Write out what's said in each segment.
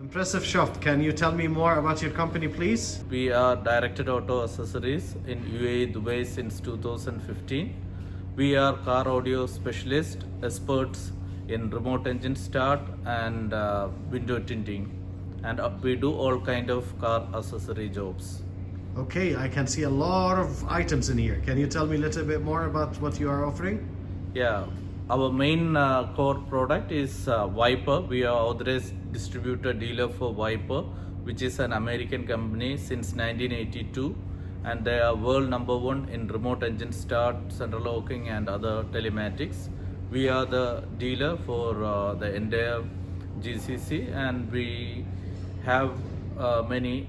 Impressive shop. Can you tell me more about your company, please? We are Directed Auto Accessories in UAE, Dubai since 2015. We are car audio specialists, experts in remote engine start and window tinting, and we do all kind of car accessory jobs. Okay, I can see a lot of items in here. Can you tell me a little bit more about what you are offering? Yeah, our main core product is Viper. We are authorized distributor dealer for Viper, which is an American company since 1982, and they are world number one in remote engine start, central locking, and other telematics. We are the dealer for the entire GCC, and we have many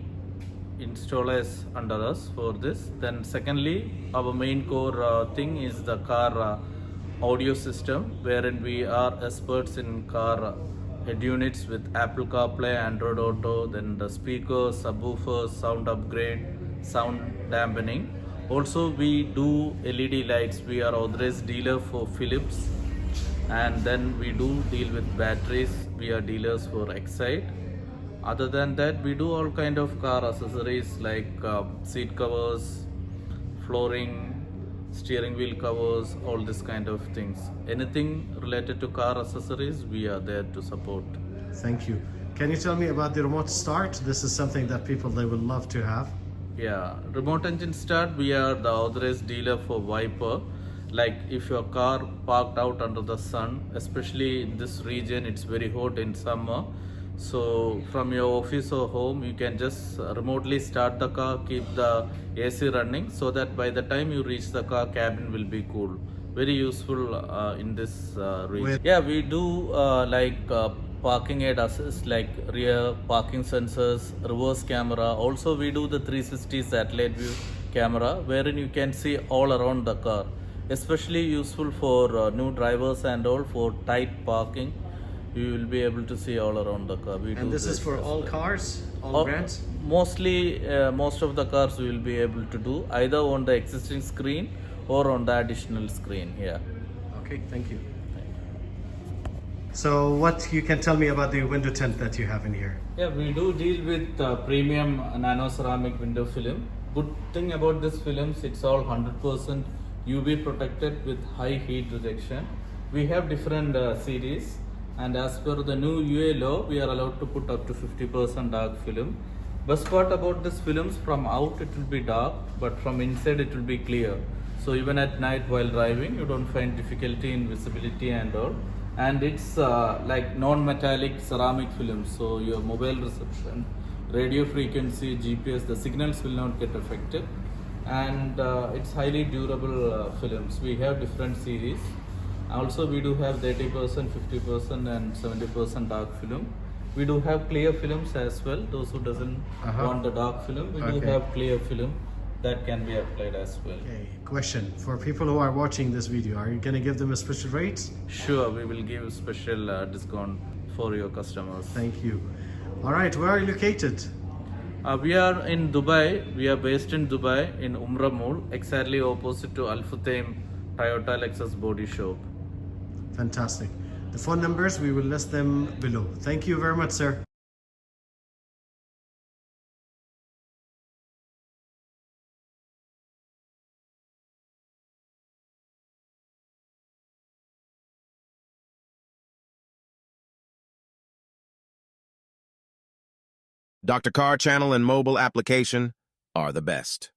installers under us for this. Then secondly, our main core thing is the car audio system, wherein we are experts in car head units with Apple CarPlay, Android Auto, then the speakers, subwoofers, sound upgrade, sound dampening. Also, we do LED lights. We are authorized dealer for Philips, and then we do deal with batteries. We are dealers for Excite. Other than that, we do all kind of car accessories like seat covers, flooring, steering wheel covers, all this kind of things. Anything related to car accessories, we are there to support. Thank you. Can you tell me about the remote start? This is something that people they would love to have. Yeah, remote engine start, we are the authorized dealer for Viper. Like if your car parked out under the sun, especially in this region, it's very hot in summer. So from your office or home, you can just remotely start the car, keep the AC running, so that by the time you reach the car, cabin will be cool. Very useful in this region. Yeah, we do parking aid assist, like rear parking sensors, reverse camera. Also, we do the 360 satellite view camera, wherein you can see all around the car. Especially useful for new drivers and all, for tight parking. You will be able to see all around the car. And this is for all cars, all brands? Mostly, most of the cars we will be able to do either on the existing screen or on the additional screen here. Okay, thank you. So what you can tell me about the window tint that you have in here? Yeah, we do deal with premium nano ceramic window film. Good thing about this films, it's all 100% UV protected with high heat rejection. We have different series, and as per the new UA law, we are allowed to put up to 50% dark film. Best part about this films, from out it will be dark, but from inside it will be clear. So even at night while driving, you don't find difficulty in visibility and all. And it's like non-metallic ceramic films, so your mobile reception, radio frequency, GPS, the signals will not get affected. And it's highly durable films. We have different series. Also, we do have 30%, 50% and 70% dark film. We do have clear films as well. Those who doesn't want the dark film, we do have clear film that can be applied as well. Okay, question. For people who are watching this video, are you going to give them a special rate? Sure, we will give special discount for your customers. Thank you. All right, where are you located? We are in Dubai. We are based in Dubai in Umrah Mall, exactly opposite to Al Futtaim Toyota Lexus body shop. Fantastic. The phone numbers, we will list them below. Thank you very much, sir. Dr. Car channel and mobile application are the best.